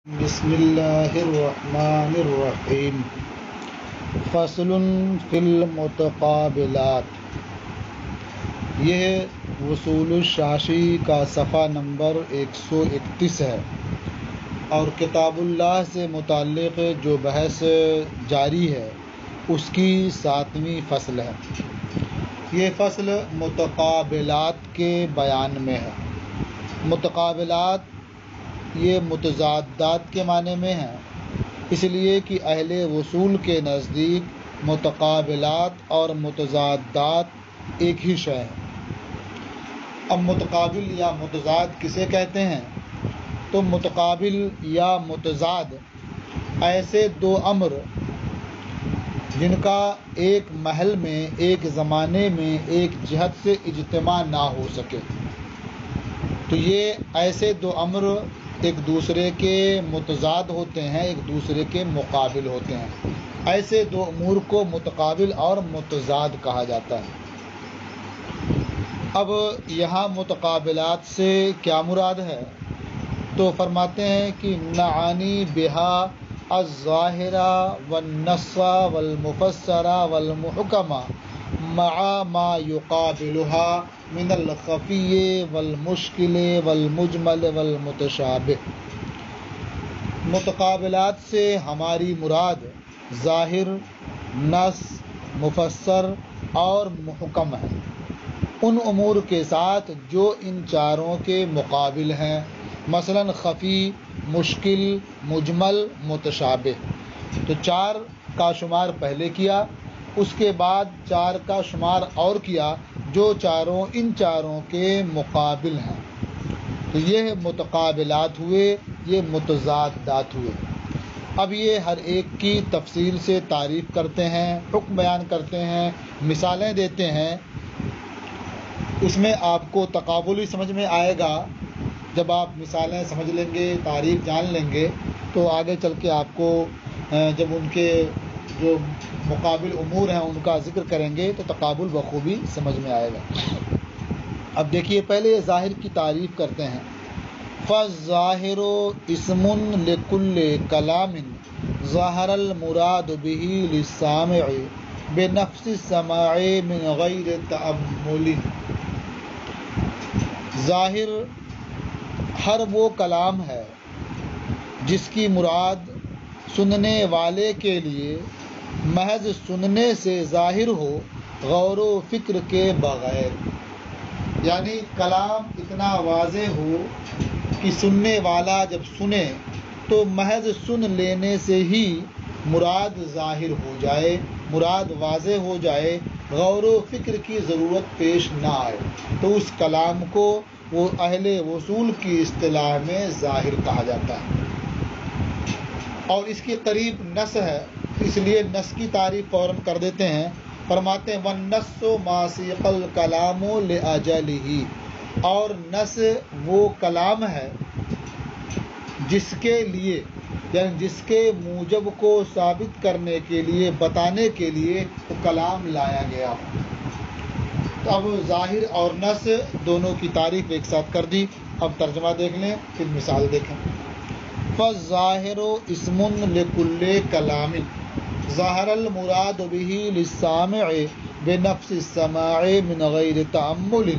بسم اللہ الرحمن الرحیم فصل فی المتقابلات۔ یہ وصول الشاشی کا صفحہ نمبر 131 ہے اور کتاب اللہ سے متعلق جو بحث جاری ہے اس کی 7ویں فصل ہے۔ یہ فصل متقابلات کے بیان میں ہے۔ متقابلات یہ متضادات کے معنی میں ہیں، اس لیے کہ اہل وصول کے نزدیک متقابلات اور متضادات ایک ہی شے ہیں۔ اب متقابل یا متضاد کسے کہتے ہیں؟ تو متقابل یا متضاد ایسے دو امر جن کا ایک محل میں، ایک زمانے میں، ایک جہت سے اجتماع نہ ہو سکے، تو یہ ایسے دو امر ایک دوسرے کے متضاد ہوتے ہیں، ایک دوسرے کے مقابل ہوتے ہیں۔ ایسے دو امور کو متقابل اور متضاد کہا جاتا ہے۔ اب یہاں متقابلات سے کیا مراد ہے؟ تو فرماتے ہیں کہ نعانی بہا الظاہرہ والنص والمفسرہ والمحکمہ مع ما یقابلها من الخفی والمشکل والمجمل والمتشابہ۔ متقابلات سے ہماری مراد ظاہر، نص، مفسر اور محکم ہے، ان امور کے ساتھ جو ان چاروں کے مقابل ہیں، مثلا خفی، مشکل، مجمل، متشابہ۔ تو 4 کا شمار پہلے کیا، اس کے بعد 4 کا شمار اور کیا جو ان چاروں کے مقابل ہیں۔ تو یہ متقابلات ہوئے، یہ متضادات ہوئے۔ اب یہ ہر ایک کی تفصیل سے تعریف کرتے ہیں، حکم بیان کرتے ہیں، مثالیں دیتے ہیں۔ اس میں آپ کو تقابلی سمجھ میں آئے گا۔ جب آپ مثالیں سمجھ لیں گے، تعریف جان لیں گے، تو آگے چل کے آپ کو جب ان کے جو مقابل امور ہیں ان کا ذکر کریں گے تو تقابل بخوبی سمجھ میں آئے گا۔ اب دیکھیے، پہلے یہ ظاہر کی تعریف کرتے ہیں۔ فَالظَّاهِرُ اسْمٌ لِكُلِّ كَلَامٍ ظَهَرَ الْمُرَادُ بِهِ لِلسَّامِعِ بِنَفْسِ السَّمَاعِ مِنْ غَيْرِ تَأَمُّلٍ۔ ظاہر ہر وہ کلام ہے جس کی مراد سننے والے کے لیے محض سننے سے ظاہر ہو، غور و فکر کے بغیر۔ یعنی کلام اتنا واضح ہو کہ سننے والا جب سنے تو محض سن لینے سے ہی مراد ظاہر ہو جائے، مراد واضح ہو جائے، غور و فکر کی ضرورت پیش نہ آئے، تو اس کلام کو وہ اہل وصول کی اصطلاح میں ظاہر کہا جاتا ہے۔ اور اس کے قریب نص ہے، اس لیے نص کی تعریف فوراً کر دیتے ہیں۔ فرماتے ہیں وَالنَّصُّ مَا سِيقَ الْكَلَامُ لِأَجَلِهِ۔ اور نص وہ کلام ہے جس کے لیے، یعنی جس کے موجب کو ثابت کرنے کے لیے، بتانے کے لیے وہ کلام لایا گیا۔ تو اب ظاہر اور نص دونوں کی تعریف ایک ساتھ کر دی۔ اب ترجمہ دیکھ لیں، پھر مثال دیکھیں۔ فَالظَّاهِرُ اسْمٌ لِكُلِّ كَلَامٍ ظَهَرَ الْمُرَادُ بِهِ لِلسَّامِعِ بِنَفْسِ السَّمَاعِ مِنْ غَيْرِ تَأَمُّلٍ۔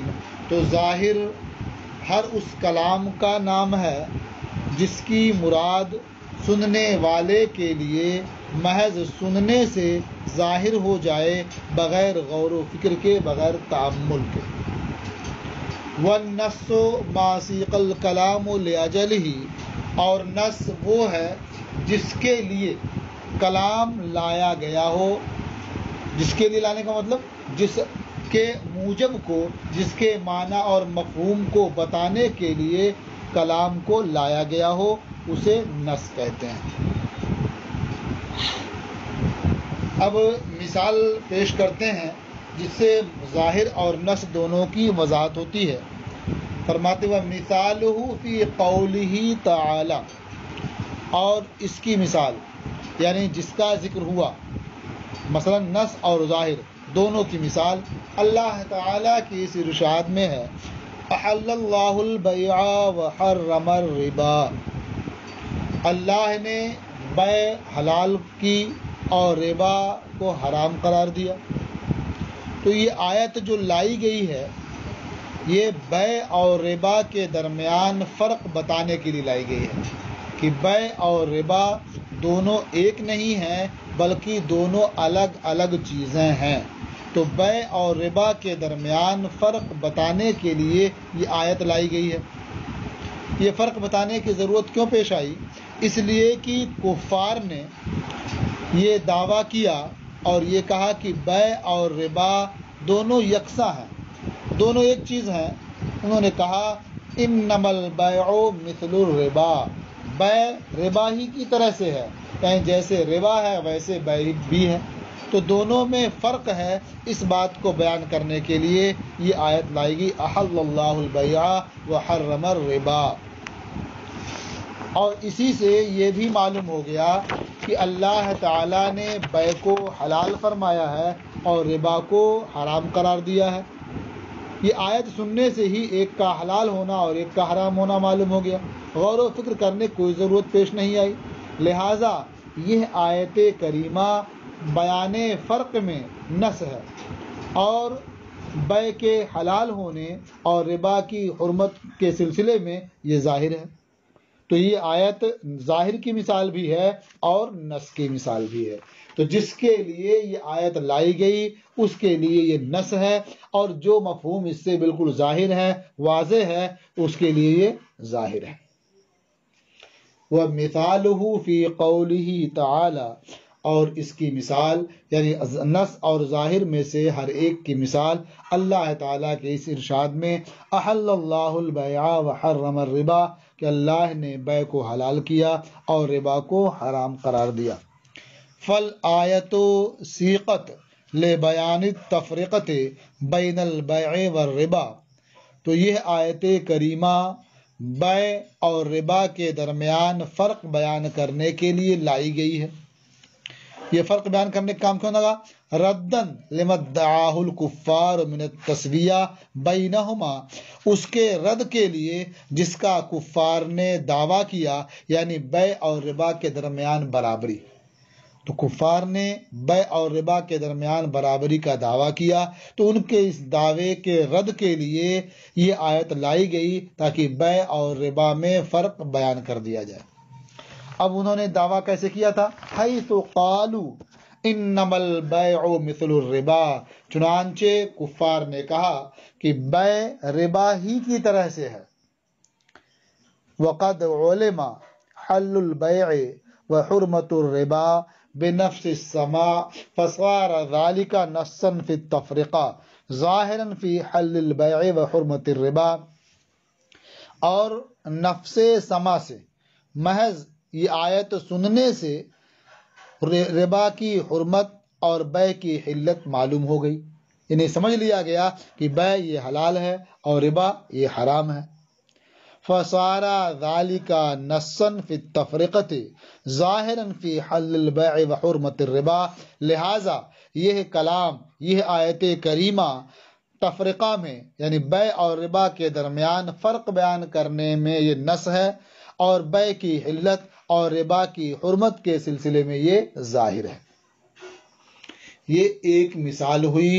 تو ظاہر ہر اس کلام کا نام ہے جس کی مراد سننے والے کے لیے محض سننے سے ظاہر ہو جائے، بغیر غور و فکر کے، بغیر تأمل کے۔ وَالنَّصُّ مَا سِيقَ الْكَلَامُ لِأَجَلِهِ۔ اور نص وہ ہے جس کے لیے کلام لایا گیا ہو۔ جس کے لیے لانے کا مطلب جس کے موجب کو، جس کے معنی اور مفہوم کو بتانے کے لیے کلام کو لایا گیا ہو، اسے نص کہتے ہیں۔ اب مثال پیش کرتے ہیں جس سے ظاہر اور نص دونوں کی وضاحت ہوتی ہے۔ فرماتے ہوئے مثالہ فی قولہ تعالی۔ اور اس کی مثال، یعنی جس کا ذکر ہوا، مثلا نص اور ظاہر دونوں کی مثال اللہ تعالیٰ کی اس ارشاد میں ہے، احل اللہ البیع وحرم الربا۔ اللہ نے بیع حلال کی اور ربا کو حرام قرار دیا۔ تو یہ آیت جو لائی گئی ہے یہ بیع اور ربا کے درمیان فرق بتانے کے لیے لائی گئی ہے کہ بیع اور ربا دونوں ایک نہیں ہیں بلکہ دونوں الگ الگ چیزیں ہیں۔ تو بیع اور ربا کے درمیان فرق بتانے کے لیے یہ آیت لائی گئی ہے۔ یہ فرق بتانے کی ضرورت کیوں پیش آئی؟ اس لیے کہ کفار نے یہ دعویٰ کیا اور یہ کہا کہ بیع اور ربا دونوں یکساں ہیں، دونوں ایک چیز ہیں۔ انہوں نے کہا انما البیع مثل الربا، بیع ربا ہی کی طرح سے ہے، یعنی جیسے ربا ہے ویسے بیع بھی ہے، تو دونوں میں فرق ہے۔ اس بات کو بیان کرنے کے لیے یہ آیت لائی گئی، احل اللہ البیع وحرم الربا۔ اور اسی سے یہ بھی معلوم ہو گیا کہ اللہ تعالیٰ نے بیع کو حلال فرمایا ہے اور ربا کو حرام قرار دیا ہے۔ یہ آیت سننے سے ہی ایک کا حلال ہونا اور ایک کا حرام ہونا معلوم ہو گیا، غور و فکر کرنے کی کوئی ضرورت پیش نہیں آئی۔ لہٰذا یہ آیت کریمہ بیان فرق میں نص ہے اور بیع کے حلال ہونے اور ربا کی حرمت کے سلسلے میں یہ ظاہر ہے۔ تو یہ آیت ظاہر کی مثال بھی ہے اور نص کی مثال بھی ہے۔ تو جس کے لیے یہ آیت لائی گئی اس کے لیے یہ نص ہے، اور جو مفہوم اس سے بالکل ظاہر ہے، واضح ہے، اس کے لیے یہ ظاہر ہے۔ وَمِثَالُهُ فِي قَوْلِهِ تَعَالَى، اور اس کی مثال یعنی نص اور ظاہر میں سے ہر ایک کی مثال اللہ تعالیٰ کے اس ارشاد میں احل اللہ البیع وحرم الربا، کہ اللہ نے بیع کو حلال کیا اور ربا کو حرام قرار دیا۔ فالآیت سیقت لبیان التفریقۃ بین البیع والربا، تو یہ آیت کریمہ بیع اور ربا کے درمیان فرق بیان کرنے کے لیے لائی گئی ہے۔ یہ فرق بیان کرنے کا کام کیوں لگا؟ ردن لما ادعاہ الکفار من التسویہ بینہما، اس کے رد کے لیے جس کا کفار نے دعویٰ کیا، یعنی بیع اور ربا کے درمیان برابری۔ تو کفار نے بیع اور ربا کے درمیان برابری کا دعویٰ کیا، تو ان کے اس دعوے کے رد کے لیے یہ آیت لائی گئی تاکہ بیع اور ربا میں فرق بیان کر دیا جائے۔ اب انہوں نے دعویٰ کیسے کیا تھا؟ حیث قالوا انما البیع مثل الربا، چنانچہ کفار نے کہا کہ بیع ربا ہی کی طرح سے ہے۔ وقد علم حل البیع وحرمت الربا بنفس السماع فصار ذلك نصا في التفرقة ظاہرا في حل البیع وحرمت الربا، اور نفس سما سے محض یہ آیت سننے سے ربا کی حرمت اور بیع کی حلت معلوم ہو گئی، انہیں سمجھ لیا گیا کہ بیع یہ حلال ہے اور ربا یہ حرام ہے۔ فصار ذلك نصا في التفرقة ظاہرا في حل البیع وحرمت الربا، لہذا یہ کلام، یہ آیت کریمہ تفرقہ میں یعنی بیع اور ربا کے درمیان فرق بیان کرنے میں یہ نص ہے، اور بیع کی حلت اور ربا کی حرمت کے سلسلے میں یہ ظاہر ہے۔ یہ ایک مثال ہوئی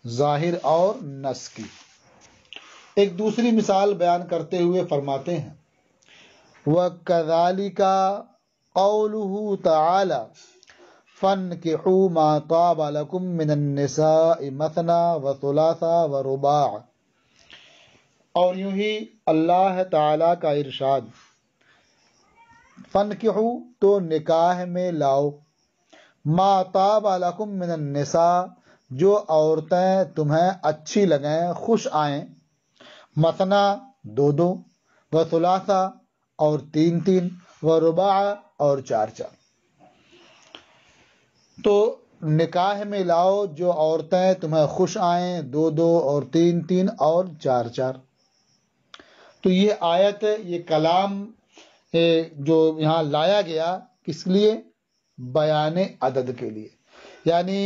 ظاہر اور نص کی۔ ایک دوسری مثال بیان کرتے ہوئے فرماتے ہیں وَكَذَلِكَ قَوْلُهُ تَعَالَى فَانكِحُوا مَا طَابَ لَكُم مِّنَ النِّسَاءِ مَثْنَىٰ وَثُلَاثَ وَرُبَاعَ، اور یوں ہی اللہ تعالیٰ کا ارشاد فَانكِحُوا، تو نکاح میں لاؤ، مَا طَابَ لَكُم مِّنَ النِّسَاء، جو عورتیں تمہیں اچھی لگیں، خوش آئیں، مثنا دو دو، وثلاثہ اور تین تین، ورباع اور چار چار۔ تو نکاح میں لاؤ جو عورتیں تمہیں خوش آئیں، دو دو اور تین تین اور چار چار۔ تو یہ آیت، یہ کلام جو یہاں لایا گیا کس لیے؟ بیان عدد کے لیے، یعنی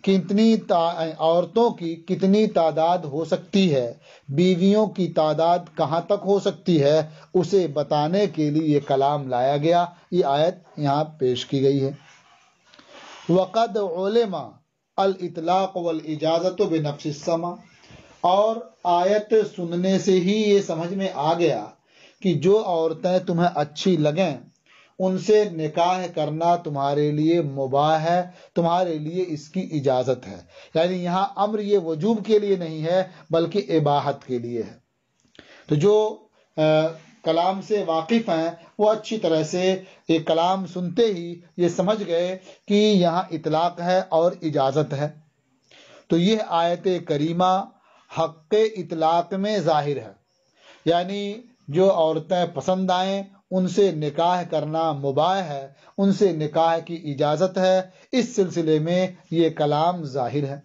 عورتوں کی کتنی تعداد ہو سکتی ہے، بیویوں کی تعداد کہاں تک ہو سکتی ہے، اسے بتانے کے لیے یہ کلام لایا گیا۔ یہ آیت یہاں پیش کی گئی ہے۔ وقد علم الاطلاق والاجازت بنفس السمع، اور آیت سننے سے ہی یہ سمجھ میں آ گیا کہ جو عورتیں تمہیں اچھی لگیں ان سے نکاح کرنا تمہارے لیے مباح ہے، تمہارے لیے اس کی اجازت ہے۔ یعنی یہاں امر یہ وجوب کے لیے نہیں ہے بلکہ اباحت کے لیے ہے۔ تو جو کلام سے واقف ہیں وہ اچھی طرح سے یہ کلام سنتے ہی یہ سمجھ گئے کہ یہاں اطلاق ہے اور اجازت ہے۔ تو یہ آیت کریمہ حق اطلاق میں ظاہر ہے، یعنی جو عورتیں پسند آئیں ان سے نکاح کرنا مباح ہے، ان سے نکاح کی اجازت ہے، اس سلسلے میں یہ کلام ظاہر ہے۔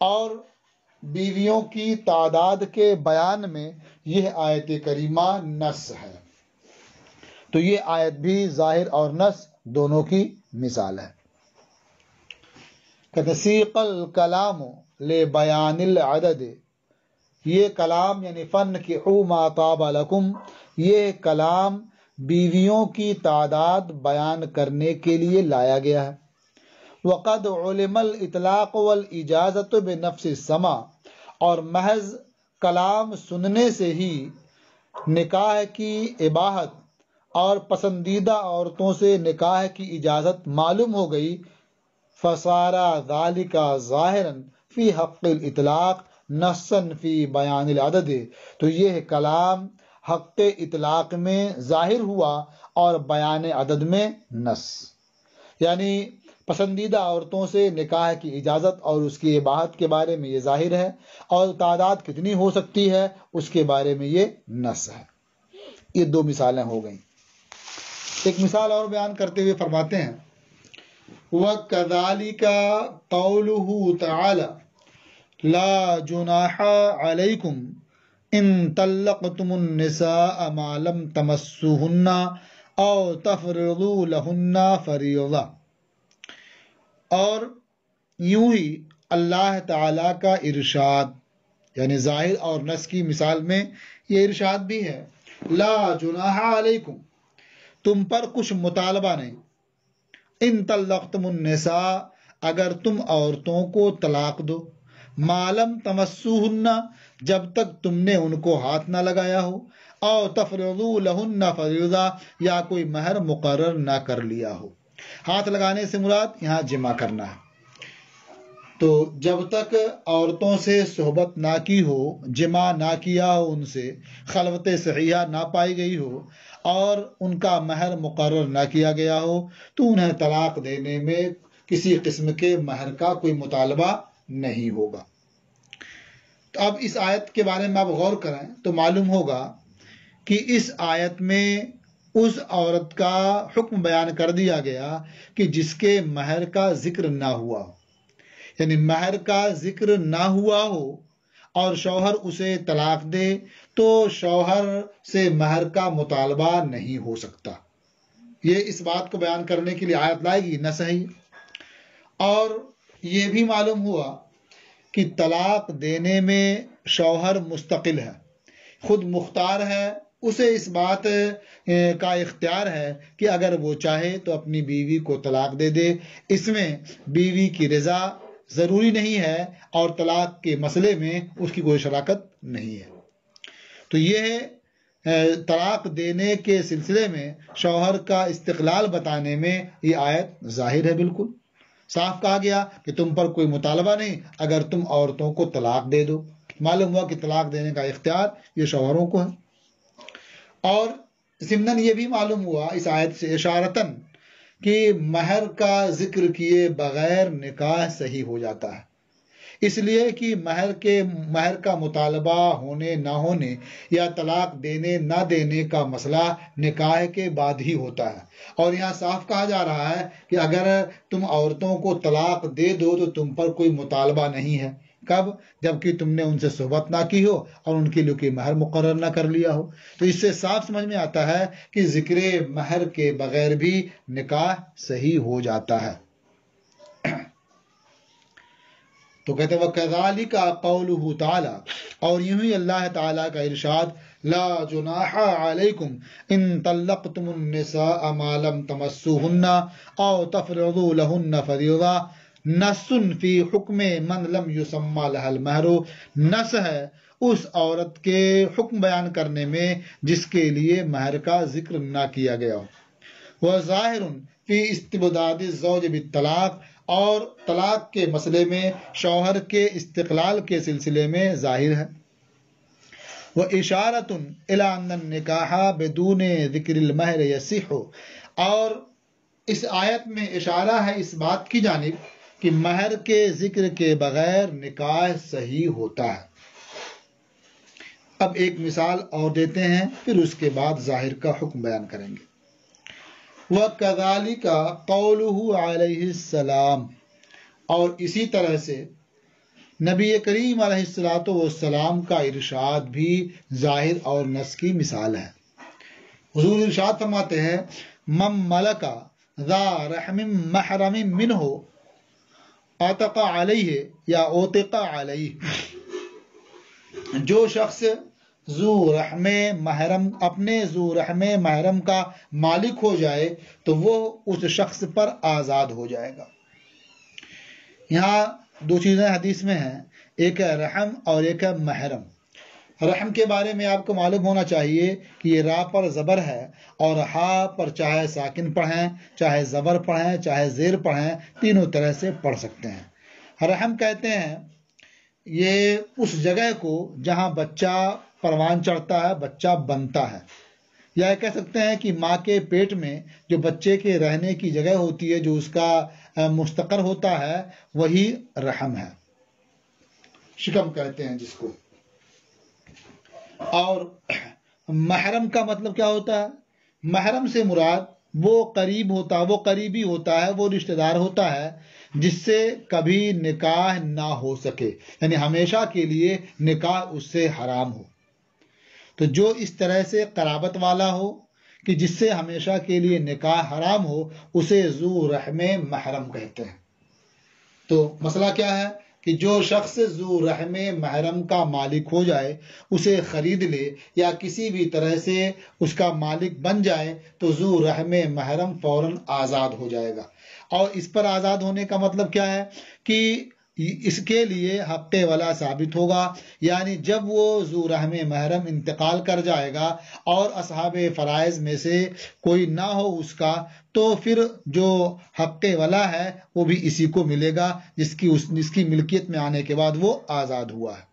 اور بیویوں کی تعداد کے بیان میں یہ آیت کریمہ نص ہے۔ تو یہ آیت بھی ظاہر اور نص دونوں کی مثال ہے۔ کتسیق الکلام لبیان العدد، یہ کلام یعنی فَانْكِحُوا مَا طَابَ لَكُمْ، یہ کلام بیویوں کی تعداد بیان کرنے کے لیے لایا گیا ہے۔ وقد علم الاطلاق والاجازت بنفس السمع، اور محض کلام سننے سے ہی نکاح کی اباحت اور پسندیدہ عورتوں سے نکاح کی اجازت معلوم ہو گئی۔ فصار ذلك ظاہرا فی حق الاطلاق نصا فی بیان العدد، تو یہ کلام حق اطلاق میں ظاہر ہوا اور بیان عدد میں نص، یعنی پسندیدہ عورتوں سے نکاح کی اجازت اور اس کی اباحت کے بارے میں یہ ظاہر ہے، اور تعداد کتنی ہو سکتی ہے اس کے بارے میں یہ نص ہے۔ یہ دو مثالیں ہو گئیں۔ ایک مثال اور بیان کرتے ہوئے فرماتے ہیں وَكَذَلِكَ قَوْلُهُ تَعَالَى لَا جُنَاحَ عَلَيْكُمْ إِن طَلَّقْتُمُ النِّسَاءَ مَا لَمْ تَمَسُّوهُنَّ أَوْ تَفْرِضُوا لَهُنَّ فَرِيضَةً، اور یوں ہی اللہ تعالیٰ کا ارشاد، یعنی ظاہر اور نص کی مثال میں یہ ارشاد بھی ہے، لا جناح علیکم، تم پر کچھ مطالبہ نہیں، ان طلقتم النساء، اگر تم عورتوں کو طلاق دو، ما لم تمسوہن، جب تک تم نے ان کو ہاتھ نہ لگایا ہو، او تفرضوا لہن فریضہ، یا کوئی مہر مقرر نہ کر لیا ہو۔ ہاتھ لگانے سے مراد یہاں جمع کرنا ہے۔ تو جب تک عورتوں سے صحبت نہ کی ہو، جمع نہ کیا ہو، ان سے خلوت صحیحہ نہ پائی گئی ہو اور ان کا مہر مقرر نہ کیا گیا ہو، تو انہیں طلاق دینے میں کسی قسم کے مہر کا کوئی مطالبہ نہیں ہوگا۔ تو اب اس آیت کے بارے میں آپ غور کریں تو معلوم ہوگا کہ اس آیت میں اس عورت کا حکم بیان کر دیا گیا کہ جس کے مہر کا ذکر نہ ہوا ہو، یعنی مہر کا ذکر نہ ہوا ہو اور شوہر اسے طلاق دے تو شوہر سے مہر کا مطالبہ نہیں ہو سکتا۔ یہ اس بات کو بیان کرنے کے لیے آیت لائے گی نہ صحیح۔ اور یہ بھی معلوم ہوا کہ طلاق دینے میں شوہر مستقل ہے، خود مختار ہے، اسے اس بات کا اختیار ہے کہ اگر وہ چاہے تو اپنی بیوی کو طلاق دے دے، اس میں بیوی کی رضا ضروری نہیں ہے اور طلاق کے مسئلے میں اس کی کوئی شراکت نہیں ہے۔ تو یہ طلاق دینے کے سلسلے میں شوہر کا استقلال بتانے میں یہ آیت ظاہر ہے، بالکل صاف کہا گیا کہ تم پر کوئی مطالبہ نہیں اگر تم عورتوں کو طلاق دے دو۔ معلوم ہوا کہ طلاق دینے کا اختیار یہ شوہروں کو ہے۔ اور ضمناً یہ بھی معلوم ہوا اس آیت سے اشارتاً کہ مہر کا ذکر کیے بغیر نکاح صحیح ہو جاتا ہے، اس لیے کہ مہر کا مطالبہ ہونے نہ ہونے یا طلاق دینے نہ دینے کا مسئلہ نکاح کے بعد ہی ہوتا ہے۔ اور یہاں صاف کہا جا رہا ہے کہ اگر تم عورتوں کو طلاق دے دو تو تم پر کوئی مطالبہ نہیں ہے۔ کب؟ جبکہ تم نے ان سے صحبت نہ کی ہو اور ان کے لیے کوئی مہر مقرر نہ کر لیا ہو۔ تو اس سے صاف سمجھ میں آتا ہے کہ ذکر مہر کے بغیر بھی نکاح صحیح ہو جاتا ہے۔ تو کہتے ہیں وَكَذَلِكَ قَوْلُهُ تَعَالَى، اور یوں ہی اللہ تعالیٰ کا ارشاد لا جناح علیکم ان طلقتم النساء ما لم تمسوهن او تفرضوا لهن فریضہ، نص فی حکم من لم یسمى لها المہر، نص ہے اس عورت کے حکم بیان کرنے میں جس کے لیے مہر کا ذکر نہ کیا گیا ہو، وظاہر فی استبداد الزوج بالطلاق، اور طلاق کے مسئلے میں شوہر کے استقلال کے سلسلے میں ظاہر ہے، واشارۃ الی ان النکاح بدون ذکر المہر یصح، اور اس آیت میں اشارہ ہے اس بات کی جانب کہ مہر کے ذکر کے بغیر نکاح صحیح ہوتا ہے۔ اب ایک مثال اور دیتے ہیں، پھر اس کے بعد ظاہر کا حکم بیان کریں گے۔ وَكَذَلِكَ قَوْلُهُ عَلَيْهِ السَّلَامُ، اور اسی طرح سے نبی کریم علیہ السلام کا ارشاد بھی ظاہر اور نص کی مثال ہے۔ حضور ارشاد فرماتے ہیں من ملک ذا رحم محرم منہ اعتق علیہ یا اوتق علیہ، جو شخص ذو رحم محرم اپنے ذو رحم محرم کا مالک ہو جائے تو وہ اس شخص پر آزاد ہو جائے گا۔ یہاں دو چیزیں حدیث میں ہیں، ایک ہے رحم اور ایک ہے محرم۔ رحم کے بارے میں آپ کو معلوم ہونا چاہیے کہ یہ را پر زبر ہے اور ہا پر چاہے ساکن پڑھیں، چاہے زبر پڑھیں، چاہے زیر پڑھیں، تینوں طرح سے پڑھ سکتے ہیں۔ رحم کہتے ہیں یہ اس جگہ کو جہاں بچہ پروان چڑھتا ہے، بچہ بنتا ہے، یا کہہ سکتے ہیں کہ ماں کے پیٹ میں جو بچے کے رہنے کی جگہ ہوتی ہے، جو اس کا مستقر ہوتا ہے، وہی رحم ہے، شکم کہتے ہیں جس کو۔ اور محرم کا مطلب کیا ہوتا ہے؟ محرم سے مراد وہ قریب ہوتا ہے، وہ قریبی ہوتا ہے، وہ رشتہ دار ہوتا ہے جس سے کبھی نکاح نہ ہو سکے، یعنی ہمیشہ کے لیے نکاح اس سے حرام ہو۔ تو جو اس طرح سے قرابت والا ہو کہ جس سے ہمیشہ کے لیے نکاح حرام ہو، اسے ذو رحم محرم کہتے ہیں۔ تو مسئلہ کیا ہے کہ جو شخص ذو رحم محرم کا مالک ہو جائے، اسے خرید لے یا کسی بھی طرح سے اس کا مالک بن جائے تو ذو رحم محرم فوراً آزاد ہو جائے گا۔ اور اس پر آزاد ہونے کا مطلب کیا ہے کہ اس کے لیے حق ولا ثابت ہوگا، یعنی جب وہ ذو رحم محرم انتقال کر جائے گا اور اصحاب فرائض میں سے کوئی نہ ہو اس کا، تو پھر جو حق ولا ہے وہ بھی اسی کو ملے گا جس کی ملکیت میں آنے کے بعد وہ آزاد ہوا ہے۔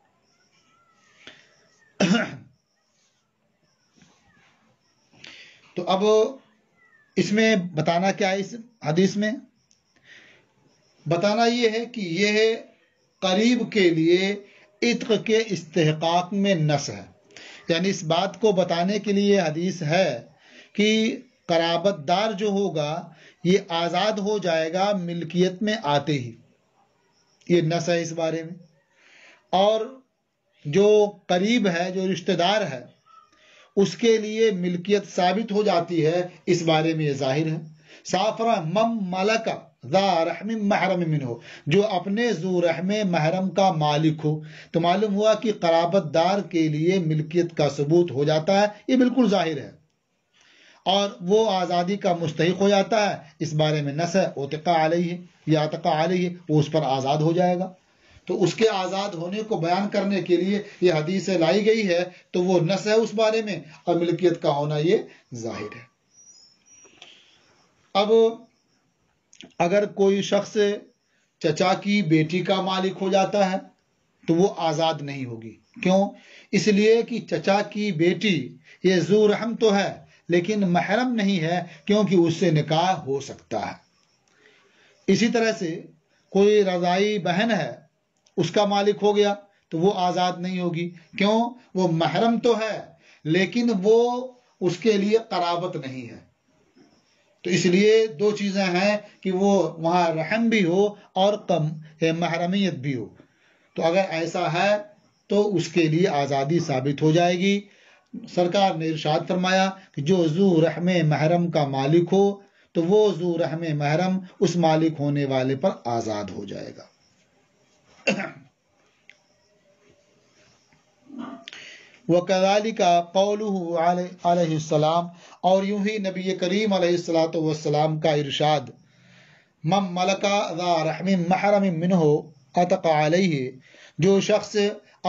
تو اب اس میں بتانا کیا ہے؟ اس حدیث میں بتانا یہ ہے کہ یہ قریب کے لیے عتق کے استحقاق میں نص ہے، یعنی اس بات کو بتانے کے لیے حدیث ہے کہ قرابت دار جو ہوگا یہ آزاد ہو جائے گا ملکیت میں آتے ہی، یہ نص ہے اس بارے میں۔ اور جو قریب ہے، جو رشتہ دار ہے، اس کے لیے ملکیت ثابت ہو جاتی ہے، اس بارے میں یہ ظاہر ہے۔ سافرہ مم ملکہ ذا رحم محرم منہ، جو اپنے ذو رحم محرم کا مالک ہو، تو معلوم ہوا کہ قرابت دار کے لیے ملکیت کا ثبوت ہو جاتا ہے، یہ بالکل ظاہر ہے، اور وہ آزادی کا مستحق ہو جاتا ہے، اس بارے میں نص ہے اوتقا علیہ یا اتقا علیہ، وہ اس پر آزاد ہو جائے گا۔ تو اس کے آزاد ہونے کو بیان کرنے کے لیے یہ حدیث لائی گئی ہے، تو وہ نص ہے اس بارے میں، اور ملکیت کا ہونا یہ ظاہر ہے۔ اب اگر کوئی شخص چچا کی بیٹی کا مالک ہو جاتا ہے تو وہ آزاد نہیں ہوگی، کیوں؟ اس لیے کہ چچا کی بیٹی یہ ذو رحم تو ہے لیکن محرم نہیں ہے، کیونکہ اس سے نکاح ہو سکتا ہے۔ اسی طرح سے کوئی رضاعی بہن ہے، اس کا مالک ہو گیا تو وہ آزاد نہیں ہوگی، کیوں؟ وہ محرم تو ہے لیکن وہ اس کے لیے قرابت نہیں ہے۔ تو اس لیے دو چیزیں ہیں کہ وہ وہاں رحم بھی ہو اور محرمیت بھی ہو، تو اگر ایسا ہے تو اس کے لیے آزادی ثابت ہو جائے گی۔ سرکار نے ارشاد فرمایا کہ جو ذو رحم محرم کا مالک ہو تو وہ ذو رحم محرم اس مالک ہونے والے پر آزاد ہو جائے گا۔ وَكَذَلِكَ قَوْلُهُ علیہ السلام، اور یوں ہی نبی کریم علیہ الصلاۃ والسلام کا ارشاد، من ملک ذا رحم محرم منہ عتق علیہ، جو شخص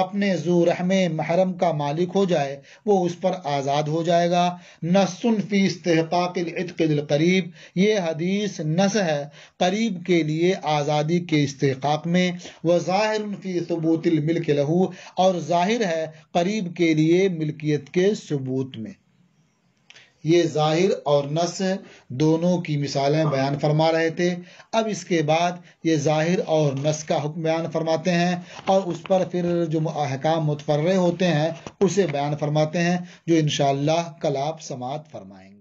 اپنے ذو رحم محرم کا مالک ہو جائے وہ اس پر آزاد ہو جائے گا۔ نص فی استحقاق العتق للقریب، یہ حدیث نص ہے قریب کے لیے آزادی کے استحقاق میں۔ وظاہر فی ثبوت الملک لہ، اور ظاہر ہے قریب کے لیے ملکیت کے ثبوت میں۔ یہ ظاہر اور نص دونوں کی مثالیں بیان فرما رہے تھے۔ اب اس کے بعد یہ ظاہر اور نص کا حکم بیان فرماتے ہیں، اور اس پر پھر جو احکام متفرع ہوتے ہیں اسے بیان فرماتے ہیں، جو انشاءاللہ کل آپ سماعت فرمائیں گے۔